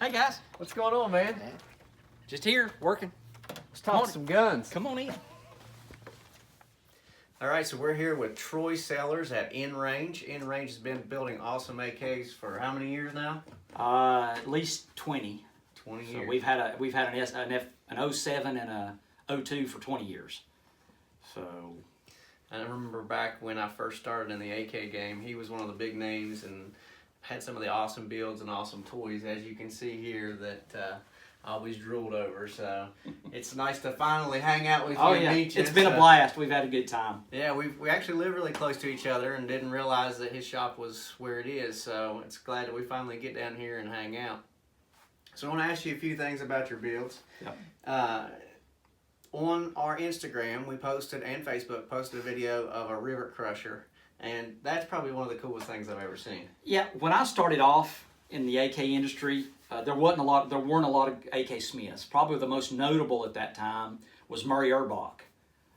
Hey guys, What's going on, man? just here working. Let's talk some guns. Come on in. All right, so we're here with Troy Sellars at In Range. In Range has been building awesome AKs for how many years now? At least 20. 20 So years. we've had an 07 and a 02 for 20 years. So I remember back when I first started in the AK game, he was one of the big names and had some of the awesome builds and awesome toys, as you can see here, that I always drooled over. So it's nice to finally hang out with you and meet you. It's been a blast. We've had a good time. Yeah, we actually live really close to each other and didn't realize that his shop was where it is. So it's glad that we finally get down here and hang out. So I want to ask you a few things about your builds. Yep. On our Instagram, we posted, and Facebook, posted a video of a rivet crusher. And that's probably one of the coolest things I've ever seen. Yeah, when I started off in the AK industry, there weren't a lot of AK smiths. Probably the most notable at that time was Murray Erbach.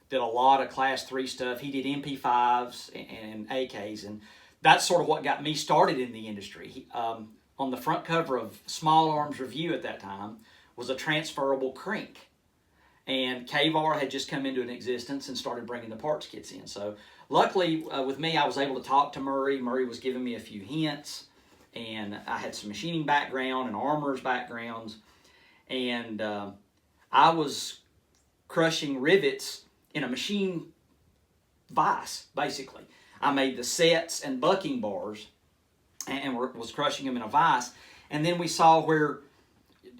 Did a lot of Class 3 stuff. He did MP5s and AKs, and that's sort of what got me started in the industry. On the front cover of Small Arms Review at that time was a transferable crank. And KVAR had just come into an existence and started bringing the parts kits in. So luckily with me, I was able to talk to Murray. Murray was giving me a few hints, and I had some machining background and armorer's backgrounds. And I was crushing rivets in a machine vise, basically. I made the sets and bucking bars and was crushing them in a vise. And then we saw where,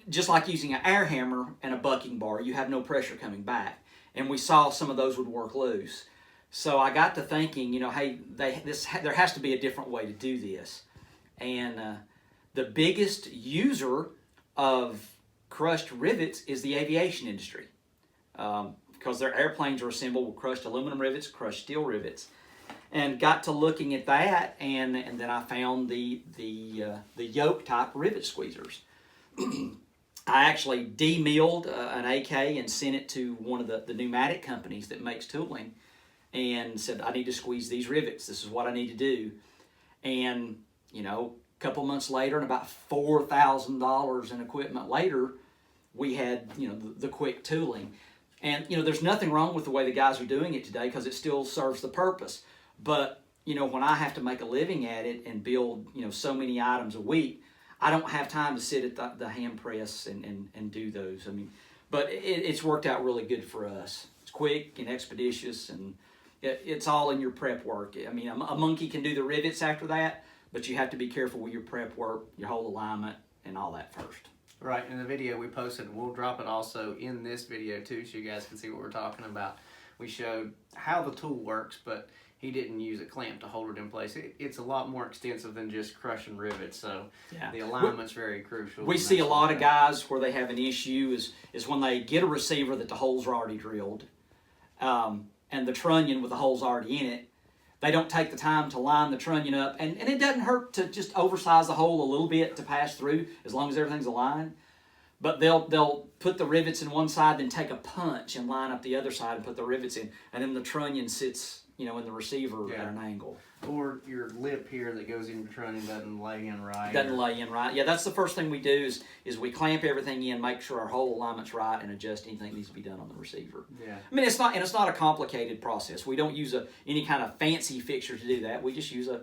just like using an air hammer and a bucking bar, you have no pressure coming back. And we saw some of those would work loose. So I got to thinking, you know, hey, there has to be a different way to do this. And the biggest user of crushed rivets is the aviation industry, because their airplanes are assembled with crushed aluminum rivets, crushed steel rivets. And got to looking at that, and then I found the yoke type rivet squeezers. I actually demilled an AK and sent it to one of the pneumatic companies that makes tooling, and said, I need to squeeze these rivets. This is what I need to do. And, you know, a couple months later and about $4,000 in equipment later, we had, you know, the quick tooling. And, you know, there's nothing wrong with the way the guys are doing it today, because it still serves the purpose. But, you know, when I have to make a living at it and build, you know, so many items a week, I don't have time to sit at the hand press and do those. I mean, but it's worked out really good for us. It's quick and expeditious, and it's all in your prep work. I mean, a monkey can do the rivets after that, but you have to be careful with your prep work, your whole alignment, and all that first. Right, in the video we posted, we'll drop it also in this video too, so you guys can see what we're talking about. We showed how the tool works, but he didn't use a clamp to hold it in place. It's a lot more extensive than just crushing rivets, so yeah, the alignment's very crucial. We see a lot of guys where they have an issue is when they get a receiver that the holes are already drilled, and the trunnion with the holes already in it. They don't take the time to line the trunnion up, and it doesn't hurt to just oversize the hole a little bit to pass through, as long as everything's aligned. But they'll put the rivets in one side, then take a punch and line up the other side and put the rivets in, and then the trunnion sits, you know, in the receiver at an angle. Or your lip here that goes in your trunnion doesn't lay in right. Doesn't lay in right. Yeah, that's the first thing we do is we clamp everything in, make sure our whole alignment's right, and adjust anything that needs to be done on the receiver. Yeah. I mean, it's not a complicated process. We don't use any kind of fancy fixture to do that. We just use a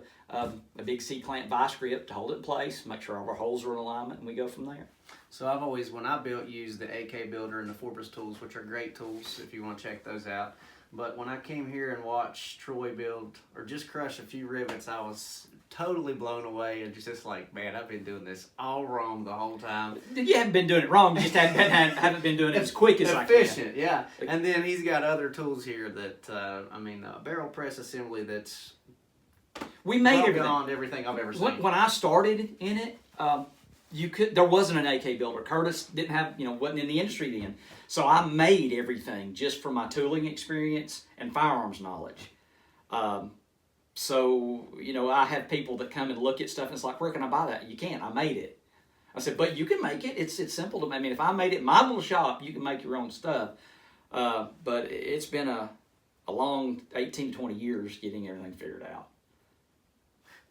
big C-clamp vice grip to hold it in place, make sure all our holes are in alignment, and we go from there. So I've always, when I built, used the AK Builder and the Forbes tools, which are great tools if you want to check those out. But when I came here and watched Troy build, or just crush a few rivets, I was totally blown away and just like, man, I've been doing this all wrong the whole time. You haven't been doing it wrong, you just haven't been doing it as quick as I can. Efficient, yeah. And then he's got other tools here that, I mean, a barrel press assembly that's we made beyond everything I've ever seen. When I started in it, there wasn't an AK builder. Curtis didn't have, wasn't in the industry then. So I made everything just from my tooling experience and firearms knowledge. So, I have people that come and look at stuff and it's like, where can I buy that? You can't, I made it. I said, but you can make it. It's simple to make. I mean, if I made it in my little shop, you can make your own stuff. But it's been a long 18 to 20 years getting everything figured out.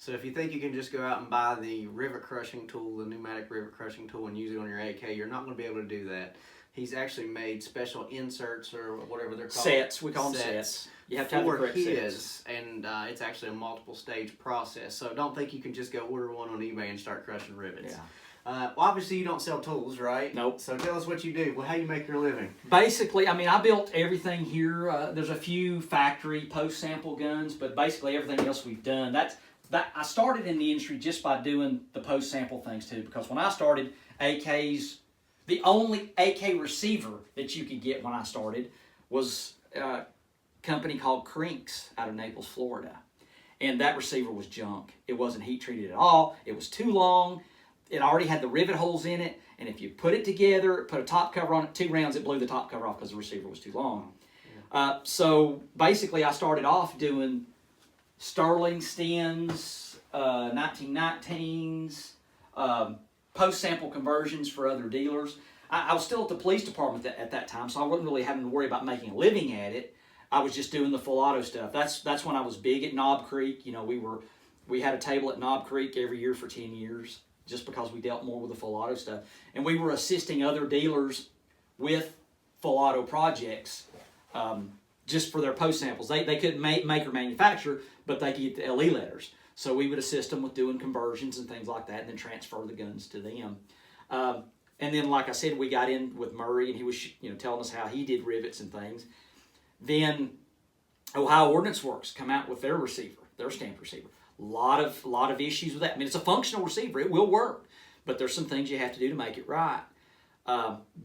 So if you think you can just go out and buy the rivet crushing tool, the pneumatic rivet crushing tool, and use it on your AK, you're not going to be able to do that. He's actually made special inserts or whatever they're called. Sets, we call them sets. You have to have the correct sets. And it's actually a multiple stage process. So don't think you can just go order one on eBay and start crushing rivets. Yeah. Well, obviously you don't sell tools, right? Nope. So tell us what you do. Well, how you make your living? Basically, I mean, I built everything here. There's a few factory post-sample guns, but basically everything else we've done. I started in the industry just by doing the post-sample things too, because when I started, AKs, the only AK receiver that you could get when I started was a company called Crinks out of Naples, Florida. And that receiver was junk. It wasn't heat treated at all. It was too long. It already had the rivet holes in it, and if you put it together, put a top cover on it, 2 rounds, it blew the top cover off because the receiver was too long. Yeah. So basically, I started off doing Sterling Stens, 1919s, post-sample conversions for other dealers. I was still at the police department at that time, so I wasn't really having to worry about making a living at it. I was just doing the full auto stuff. That's when I was big at Knob Creek. You know, we had a table at Knob Creek every year for 10 years. Just because we dealt more with the full auto stuff. And we were assisting other dealers with full auto projects just for their post samples. They couldn't make or manufacture, but they could get the LE letters. So we would assist them with doing conversions and things like that and then transfer the guns to them. And then, like I said, we got in with Murray and he was telling us how he did rivets and things. Then Ohio Ordnance Works come out with their receiver, their stamped receiver. Lot of issues with that. I mean, it's a functional receiver. It will work. But there's some things you have to do to make it right.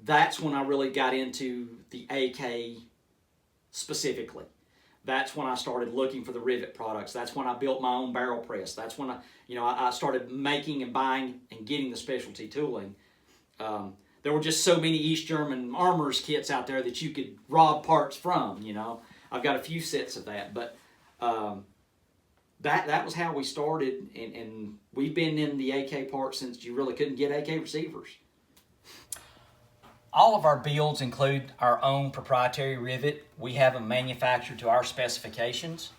That's when I really got into the AK specifically. That's when I started looking for the rivet products. That's when I built my own barrel press. That's when I started making and buying and getting the specialty tooling. There were just so many East German armorers kits out there that you could rob parts from, I've got a few sets of that, but that was how we started, and we've been in the AK part since you really couldn't get AK receivers. All of our builds include our own proprietary rivet. We have them manufactured to our specifications,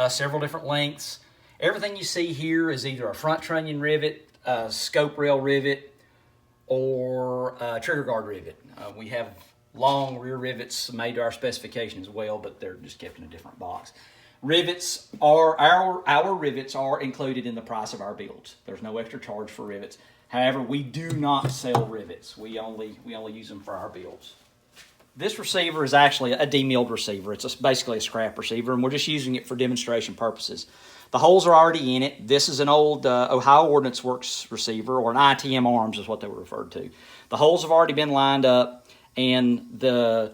several different lengths. Everything you see here is either a front trunnion rivet, a scope rail rivet, or a trigger guard rivet. We have long rear rivets made to our specification as well, but they're just kept in a different box. Rivets are our rivets are included in the price of our builds. There's no extra charge for rivets. However, we do not sell rivets. We only use them for our builds. This receiver is actually a demilled receiver. It's basically a scrap receiver, and we're just using it for demonstration purposes. The holes are already in it. This is an old Ohio Ordnance Works receiver, or an ITM Arms is what they were referred to. The holes have already been lined up, and the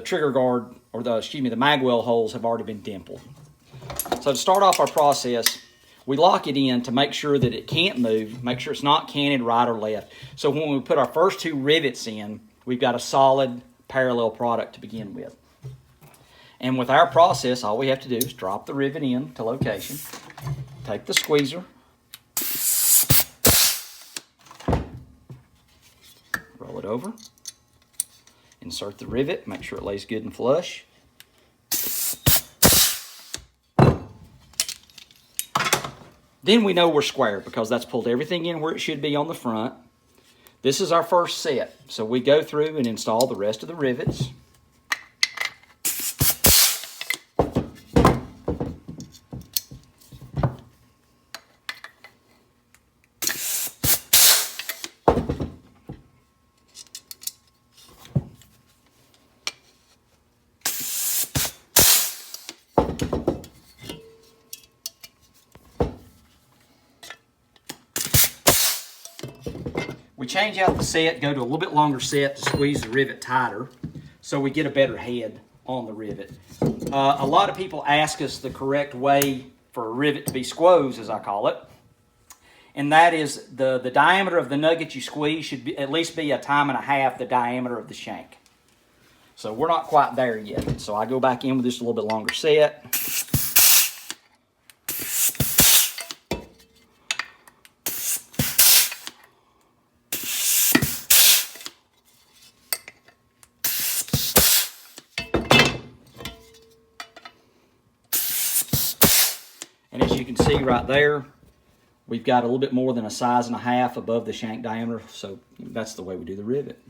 trigger guard, or the magwell holes have already been dimpled. So to start off our process, we lock it in to make sure that it can't move, make sure it's not canted right or left. So when we put our first 2 rivets in, we've got a solid parallel product to begin with. And with our process, all we have to do is drop the rivet in to location, take the squeezer, roll it over, insert the rivet, make sure it lays good and flush. Then we know we're square because that's pulled everything in where it should be on the front. This is our first set, so we go through and install the rest of the rivets. We change out the set, go to a little bit longer set to squeeze the rivet tighter so we get a better head on the rivet. A lot of people ask us the correct way for a rivet to be squoze, as I call it. And that is the diameter of the nugget you squeeze should be, at least be 1.5 times the diameter of the shank. So we're not quite there yet. So I go back in with just a little bit longer set. And And as you can see right there, we've got a little bit more than a size and a half above the shank diameter, so that's the way we do the rivet.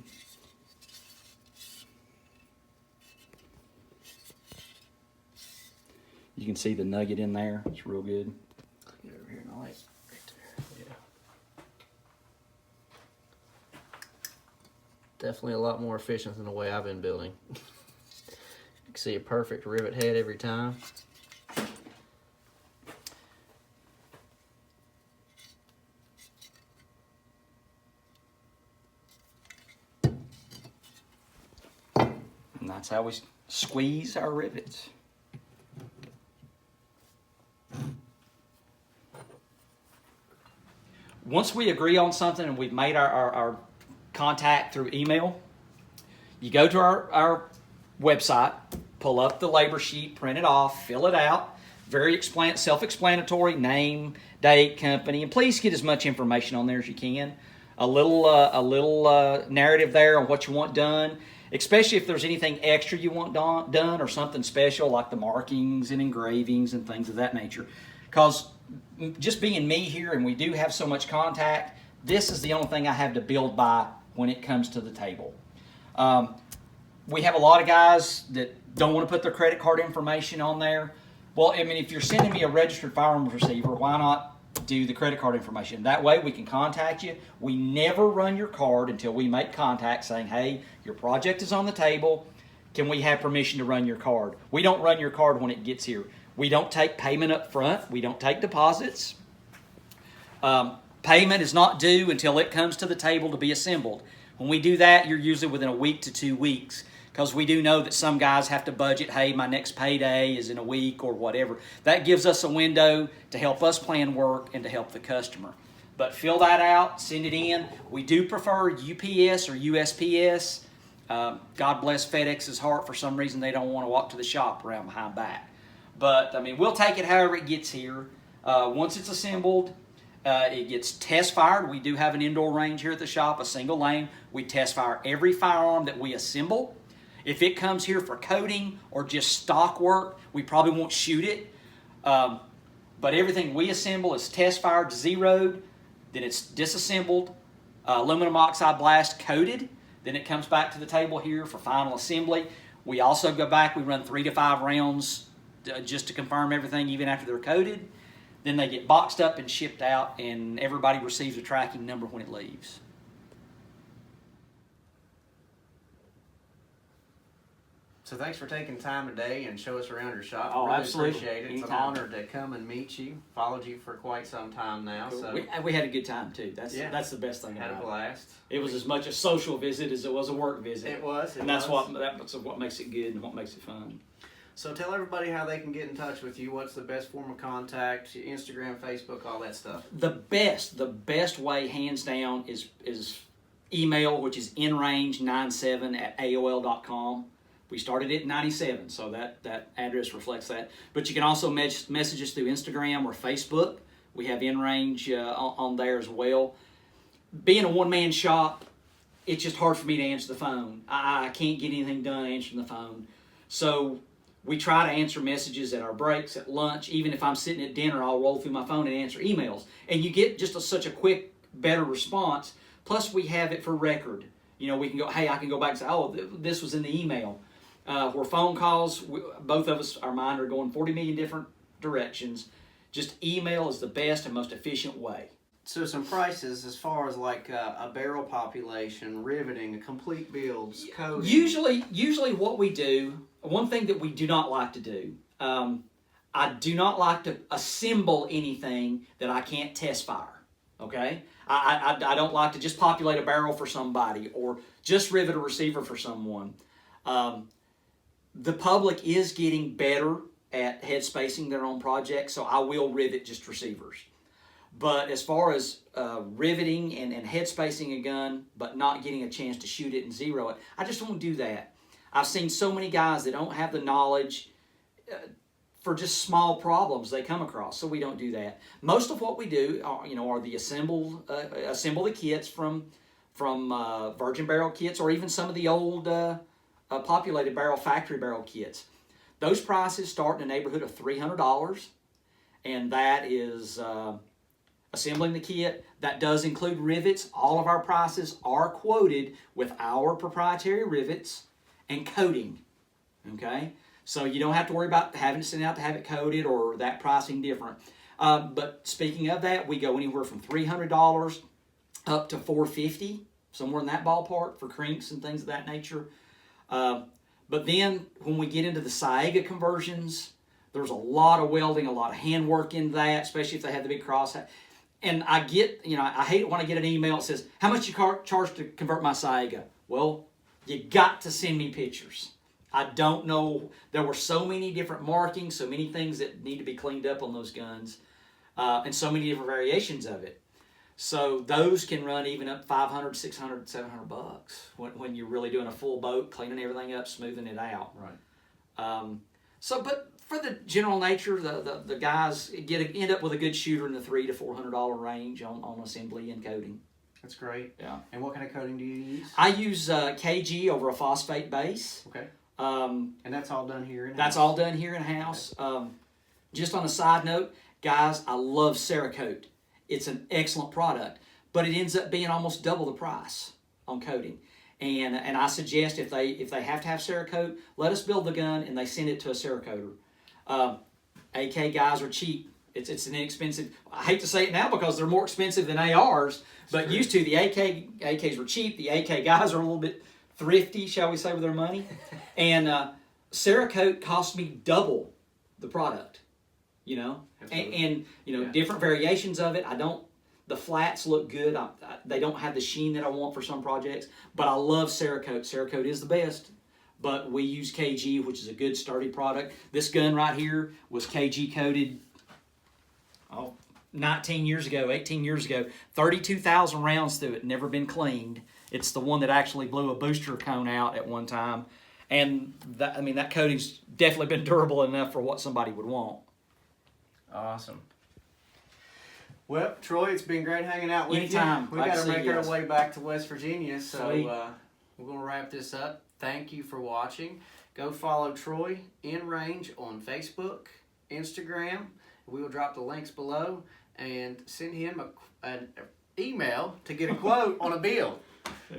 You can see the nugget in there. It's real good. Get over here and I'll right there. Yeah. Definitely a lot more efficient than the way I've been building. You can see a perfect rivet head every time. And that's how we squeeze our rivets. Once we agree on something and we've made our contact through email, you go to our website, pull up the labor sheet, print it off, fill it out. Very self-explanatory, name, date, company, and please get as much information on there as you can. A little narrative there on what you want done, especially if there's anything extra you want done or something special like the markings and engravings and things of that nature. Because just being me here, and we do have so much contact, this is the only thing I have to build by when it comes to the table. We have a lot of guys that don't want to put their credit card information on there. Well, I mean, if you're sending me a registered firearms receiver, why not do the credit card information? That way we can contact you. We never run your card until we make contact saying, hey, your project is on the table. Can we have permission to run your card? We don't run your card when it gets here. We don't take payment up front. We don't take deposits. Payment is not due until it comes to the table to be assembled. When we do that, you're usually within a week to 2 weeks, because we do know that some guys have to budget, hey, my next payday is in a week or whatever. That gives us a window to help us plan work and to help the customer. But fill that out, send it in. We do prefer UPS or USPS. God bless FedEx's heart. For some reason, they don't want to walk to the shop around behind back. But, I mean, we'll take it however it gets here. Once it's assembled, it gets test fired. We do have an indoor range here at the shop, a single lane. We test fire every firearm that we assemble. If it comes here for coating or just stock work, we probably won't shoot it. But everything we assemble is test fired, zeroed, then it's disassembled, aluminum oxide blast coated. Then it comes back to the table here for final assembly. We also go back, we run 3 to 5 rounds just to confirm everything, even after they're coated. Then they get boxed up and shipped out, and everybody receives a tracking number when it leaves. So thanks for taking time today and show us around your shop. Oh, really absolutely. Appreciate it. It's an Anytime. honor to come and meet you. Followed you for quite some time now. So We had a good time too. That's the best thing had about a blast. it. It was as much a social visit as it was a work visit. It was. And that's what makes it good and what makes it fun. So tell everybody how they can get in touch with you. What's the best form of contact? Instagram, Facebook, all that stuff. The best way, hands down, is email, which is inrange97@aol.com. We started it in 97, so that address reflects that. But you can also message us through Instagram or Facebook. We have InRange on there as well. Being a one-man shop, it's just hard for me to answer the phone. I can't get anything done answering the phone. So we try to answer messages at our breaks, at lunch. Even if I'm sitting at dinner, I'll roll through my phone and answer emails. And you get just such a quick, better response. Plus, we have it for record. You know, we can go, hey, I can go back and say, oh, this was in the email. Where phone calls, both of us, our mind are going 40 million different directions. Just email is the best and most efficient way. So some prices as far as like a barrel population, riveting, a complete builds, coating. Usually what we do, one thing that we do not like to do, I do not like to assemble anything that I can't test fire. Okay? I don't like to just populate a barrel for somebody or just rivet a receiver for someone. The public is getting better at head spacing their own projects, so I will rivet just receivers. But as far as riveting and head spacing a gun, but not getting a chance to shoot it and zero it, I just won't do that. I've seen so many guys that don't have the knowledge for just small problems they come across, so we don't do that. Most of what we do, are the assemble the kits from virgin barrel kits, or even some of the old populated barrel factory barrel kits. Those prices start in the neighborhood of $300. and that is assembling the kit. That does include rivets. All of our prices are quoted with our proprietary rivets and coating. Okay, so you don't have to worry about having to send out to have it coated or that pricing different. But speaking of that, we go anywhere from $300 up to $450, somewhere in that ballpark for crinks and things of that nature. But then when we get into the Saega conversions, there's a lot of welding, a lot of handwork in that, especially if they have the big cross. And I get, I hate it when I get an email that says, how much you charge to convert my Saega? Well, you got to send me pictures. I don't know. There were so many different markings, so many things that need to be cleaned up on those guns, and so many different variations of it. So those can run even up $500, $600, $700 when you're really doing a full boat, cleaning everything up, smoothing it out. Right. But for the general nature, the guys end up with a good shooter in the $300 to $400 range on assembly and coating. That's great. Yeah. And what kind of coating do you use? I use KG over a phosphate base. Okay. And that's all done here in-house? That's all done here in-house. Okay. Just on a side note, guys, I love Cerakote. It's an excellent product, but it ends up being almost double the price on coating. And I suggest if they have to have Cerakote, let us build the gun and they send it to a Cerakoter. AK guys are cheap. It's an inexpensive. I hate to say it now because they're more expensive than ARs, but used to the AKs were cheap. The AK guys are a little bit thrifty, shall we say, with their money. And Cerakote cost me double the product, and different variations of it. The flats look good. They don't have the sheen that I want for some projects, but I love Cerakote. Cerakote is the best, but we use KG, which is a good sturdy product. This gun right here was KG coated 18 years ago, 32,000 rounds through it, never been cleaned. It's the one that actually blew a booster cone out at one time. And that coating's definitely been durable enough for what somebody would want. Awesome. Well, Troy, it's been great hanging out with Anytime. you. We got to make our yes. way back to West Virginia, so Sweet. we're going to wrap this up. Thank you for watching. Go follow Troy in Range on Facebook, Instagram. We will drop the links below and send him an email to get a quote on a build.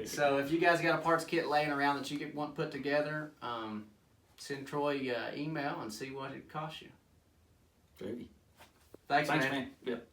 So if you guys got a parts kit laying around that you want put together, send Troy email and see what it costs you. Groovy. Thanks, man. Yep.